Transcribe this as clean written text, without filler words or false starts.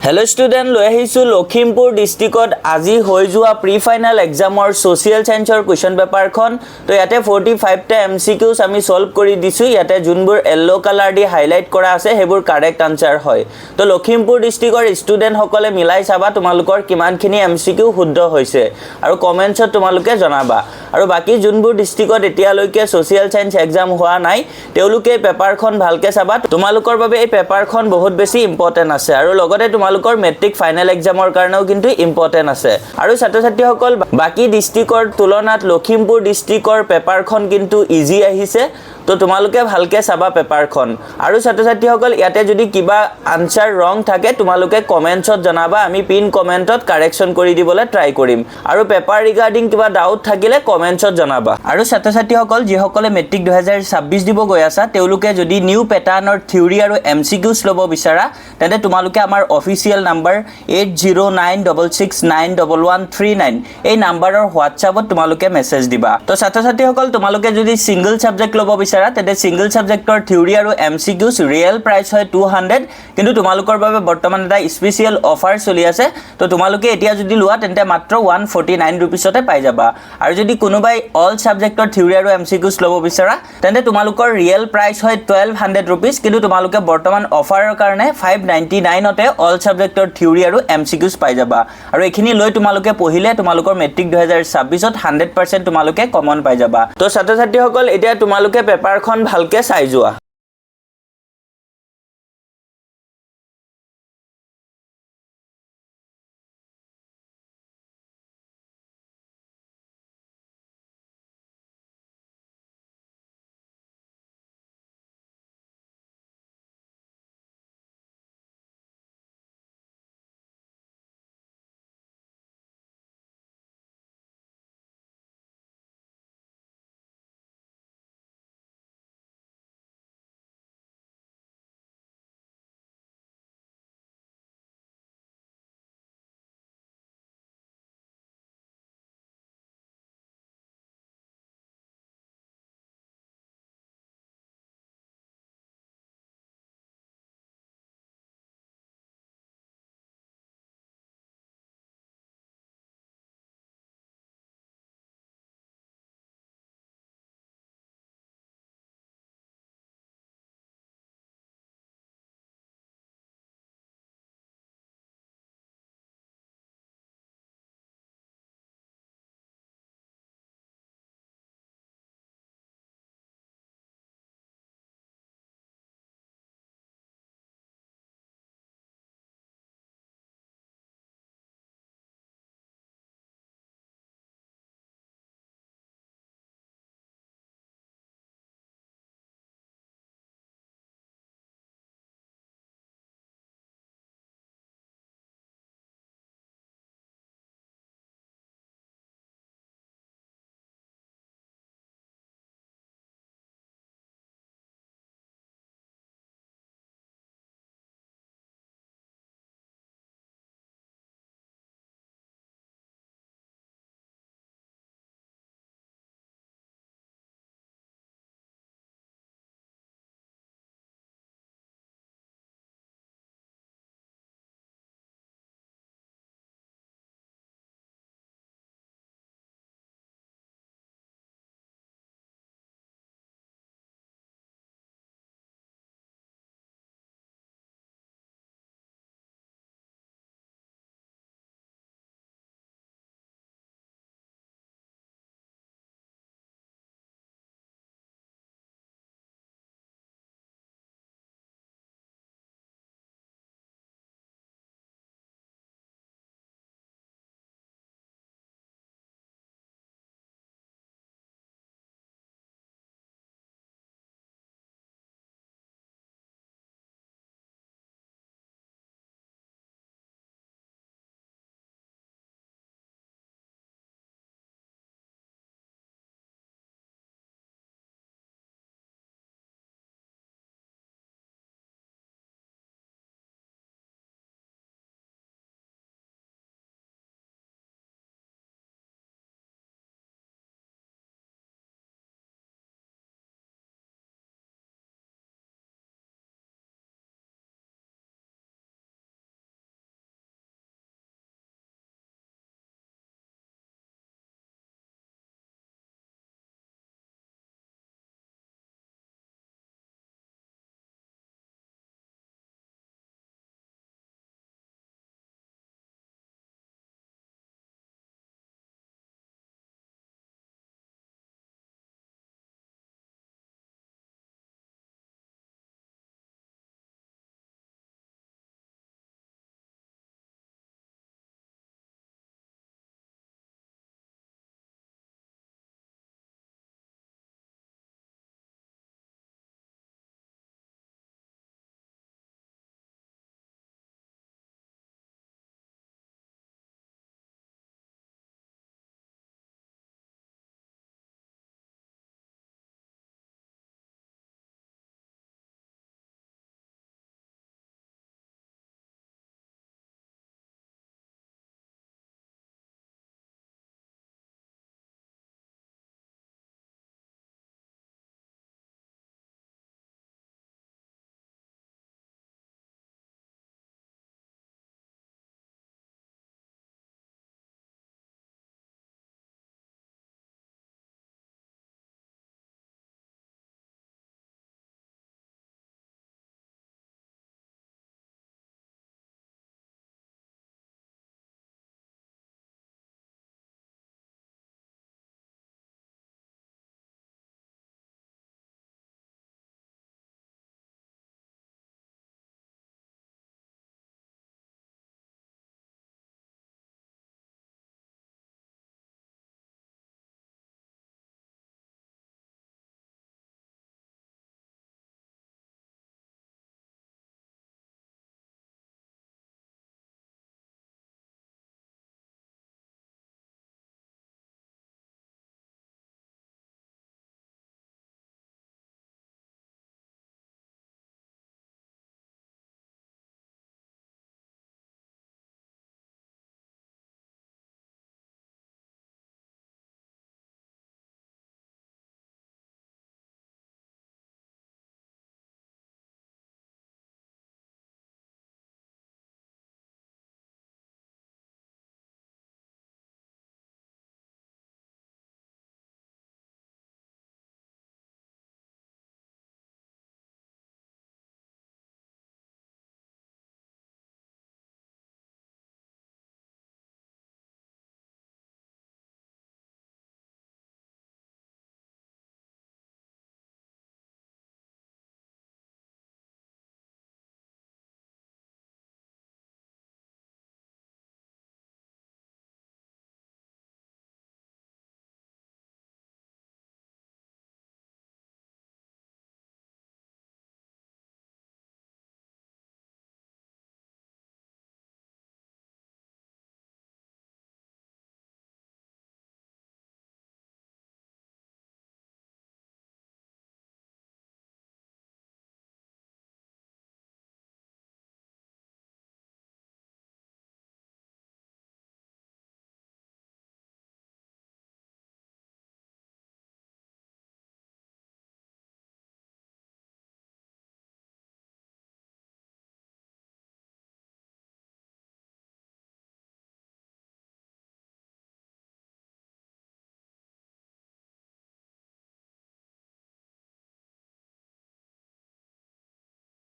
Hello student, লৈ আহিছো লখিমপুৰ ডিস্ট্ৰিক্টত আজি হৈ যোৱা প্ৰি ফাইনাল এক্সামৰ সোশিয়াল সায়েন্সৰ কোৱেশ্চন পেপাৰখন তো ইয়াতে 45 টা এমসিকিউজ আমি সলভ কৰি দিছো ইয়াতে যোনবোৰ yellow কালাৰ দি হাইলাইট কৰা আছে হেবোৰ কাৰেক্ট আনসাৰ হয় তো লখিমপুৰ ডিস্ট্ৰিক্টৰ ষ্টুডেন্ট সকলে মিলাই চাবা তোমালোকৰ কিমানখিনি এমসিকিউ শুদ্ধ হৈছে আৰু কমেন্টছত তোমালোকে জনাবা আৰু বাকি যোনবোৰ ডিস্ট্ৰিক্টত এতিয়ালৈকে সোশিয়াল সায়েন্স এক্সাম হোৱা নাই তেওঁলোকে পেপাৰখন ভালকে চাবা তোমালোকৰ বাবে এই পেপাৰখন বহুত বেছি ইম্পৰ্টেন্ট আছে আৰু লগতে তোমালোকৰ মেট্ৰিক ফাইনাল এক্সামৰ কাৰণেও কিন্তু ইম্পৰ্টেন্ট আছে আৰু ছাত্ৰ-ছাত্ৰী সকল বাকি ডিস্ট্ৰিক্টৰ তুলনাত লখিমপুৰ ডিস্ট্ৰিক্টৰ পেপাৰখন কিন্তু ইজি আহিছে তো তোমালোকে ভালকে চাবা পেপাৰখন আৰু ছাত্ৰ-ছাত্ৰী সকল ইয়াতে যদি কিবা আনসাৰ ৰং থাকে তোমালোকে কমেন্টছত জনাবা আমি পিন কমেন্টত কাৰেকচন কৰি দিবলৈ ট্ৰাই কৰিম আৰু পেপাৰ ৰিগাৰ্ডিং কিবা ডাউট থাকিলে কমেন্টছত জনাবা আৰু ছাত্ৰ-ছাত্ৰী সকল যি সকলে মেট্ৰিক 2026 দিব গৈ আছে তেওঁলোকে যদি নিউ প্যাটাৰ্নৰ থিওৰি আৰু এমসিকিউজ লব বিচাৰা তেন্তে তোমালোকে আমাৰ অফিচিয়েল নাম্বাৰ 8096691139 এই নাম্বাৰৰ হোৱাটছআপত তোমালোকে মেছেজ দিবা তো ছাত্ৰ-ছাত্ৰী সকল তোমালোকে যদি সিঙ্গল সাবজেক্ট লব বিচাৰা তেতে সিঙ্গল সাবজেক্টৰ থিওৰি আৰু এমসিকিউজ ৰিয়েল প্ৰাইস হয় 200 কিন্তু তোমালোকৰ বাবে বৰ্তমান এটা স্পেশাল অফাৰ চলি আছে তো তোমালোকে এতিয়া যদি লোৱা তেন্তে মাত্ৰ 149 रुपीसতে পাই যাবা আৰু যদি কোনোবাই অল সাবজেক্টৰ থিওৰি আৰু এমসিকিউজ লব বিচাৰা তেন্তে তোমালোকৰ ৰিয়েল প্ৰাইস হয় 1200 रुपीस কিন্তু তোমালোকে বৰ্তমান অফাৰৰ কাৰণে 599 তে অল সাবজেক্টৰ থিওৰি আৰু এমসিকিউজ পাই যাবা আৰু এখিনি লৈ তোমালোকে পঢ়িলে তোমালোকৰ মেট্ৰিক 2026 ত 100% তোমালোকে কমন পাই যাবা তো ছাত্ৰ-ছাত্ৰী সকল এতিয়া তোমালোকে পেপাৰখন ভালকে চাই যোৱা